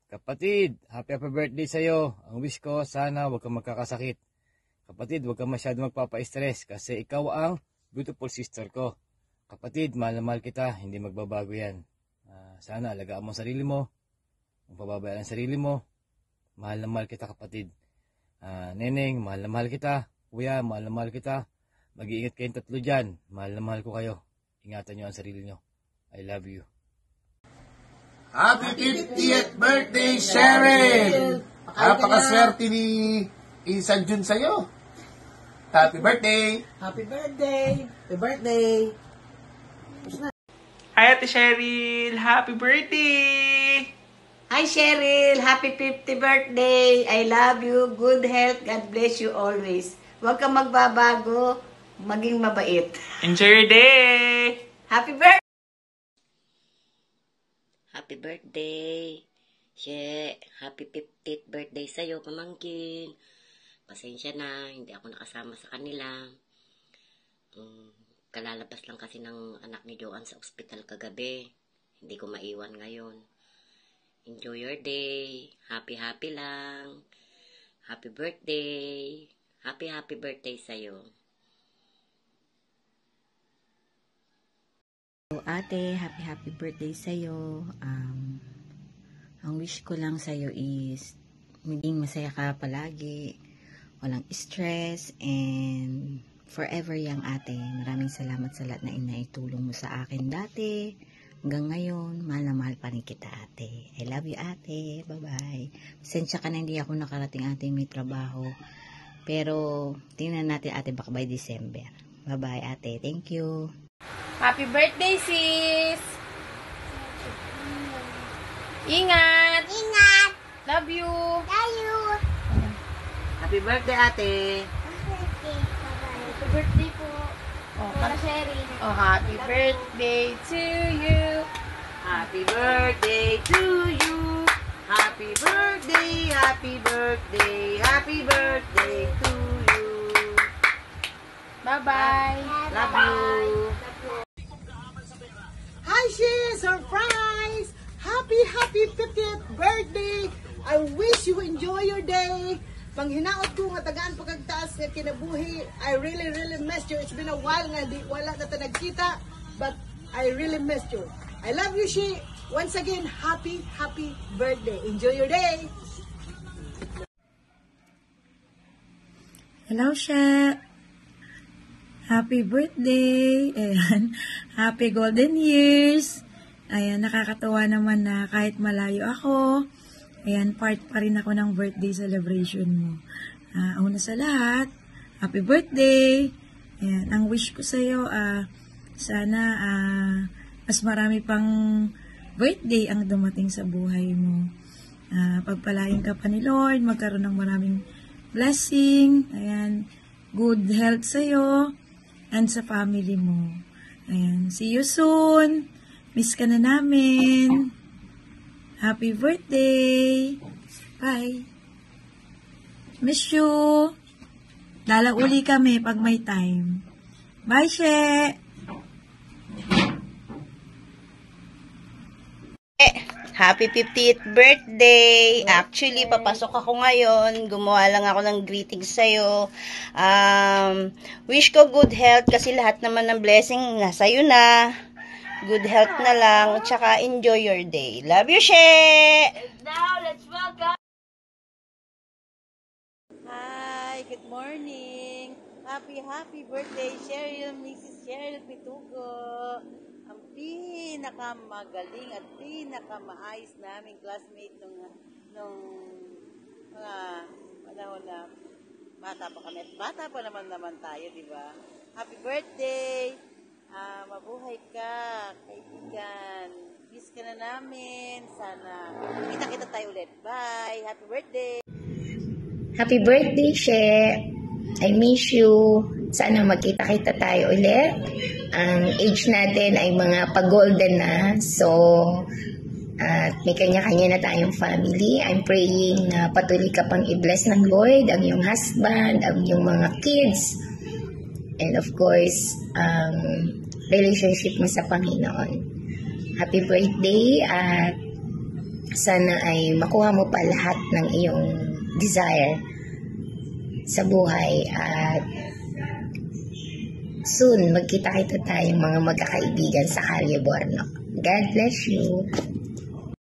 Kapatid, happy birthday sa'yo. Ang wish ko, sana huwag kang magkakasakit. Kapatid, huwag kang masyado magpapa-stress kasi ikaw ang beautiful sister ko. Kapatid, mahal na mahal kita, hindi magbabago yan. Sana alagaan mo ang sarili mo, huwag pababayaan ang sarili mo. Mahal na mahal kita, kapatid. Neneng, mahal na mahal kita. Kuya, mahal na mahal kita. Mag-iingat kayong tatlo dyan. Mahal na mahal ko kayo. Ingatan nyo ang sarili nyo. I love you. Happy 50th birthday, Cheryl! Napakaswerte ni Insan Jun sa'yo. Happy birthday! Happy birthday! Happy birthday! Hi, Ate Cheryl! Happy birthday! Hi, Cheryl! Happy 50th birthday! I love you. Good health. God bless you always. Huwag kang magbabago. Maging mabait. Enjoy your day! Happy birthday! Happy birthday! Happy 50th birthday sa'yo, pamangkin. Pasensya na, hindi ako nakasama sa kanila. Kalalabas lang kasi ng anak ni Joanne sa ospital kagabi. Hindi ko maiwan ngayon. Enjoy your day. Happy lang. Happy birthday. Happy birthday sa'yo. Ate, happy birthday sa'yo. Ang wish ko lang sa'yo is maging masaya ka palagi, walang stress, and forever young, ate. Maraming salamat sa lahat na inaitulong mo sa akin dati. Hanggang ngayon, mahal na mahal pa rin kita, ate. I love you, ate. Bye-bye. Pasensya ka na hindi ako nakarating, ate, may trabaho. Pero, tingnan natin, ate, baka by December. Bye-bye, ate. Thank you. Happy birthday, sis! Ingat! Ingat! Love you! Love you! Happy birthday, ate! Happy birthday po! Oh, para Sherry. Oh, happy birthday to you! Happy birthday to you! Happy birthday, happy birthday, happy birthday to you! Bye-bye! Love you! Hi, Shi! Surprise! Happy 50th birthday! I wish you enjoy your day. Panghinaot ko nga tagaan pagkagtaas nga kinabuhi. I really missed you. It's been a while nga wala na ta nagkita, but I really missed you. I love you, Shi. Once again, happy birthday. Enjoy your day. Hello, Sha. Happy birthday! Ayan. Happy golden years! Ayan, nakakatawa naman na kahit malayo ako, ayan, part pa rin ako ng birthday celebration mo. Una sa lahat, happy birthday! Ayan, ang wish ko sa'yo, sana mas marami pang birthday ang dumating sa buhay mo. Pagpalain ka pa ni Lord, magkaroon ng maraming blessing, ayan, good health sa'yo, and sa family mo. Ayan. See you soon. Miss ka na namin. Happy birthday. Bye. Miss you. Dala uli kami pag may time. Bye, She. Happy 50th birthday! Actually, papasok ako ngayon. Gumawa lang ako ng greetings sa'yo. Wish ko good health kasi lahat naman ng blessing nasa'yo na. Good health na lang. Tsaka enjoy your day. Love you, She! Now, let's welcome! Hi! Good morning! Happy birthday, Cheryl, Mrs. Cheryl Pitugo! Ang pinakamagaling at pinakamaayos naming classmate nung mga panahon na bata pa kami. At bata pa naman tayo, di ba? Happy birthday! Mabuhay ka, kaibigan. Miss ka na namin. Sana kita tayo ulit. Bye! Happy birthday! Happy birthday, She! I miss you. Sana magkita-kita tayo ulit. Ang age natin ay mga pag-golden na. So, at may kanya-kanya na tayong family. I'm praying na patuloy ka pang i-bless ng Lord, ang iyong husband, ang iyong mga kids, and of course, relationship mo sa Panginoon. Happy birthday at Sana ay makuha mo pa lahat ng iyong desire sa buhay at soon magkita-kita tayong mga magkakaibigan sa Kalye Borno. God bless you.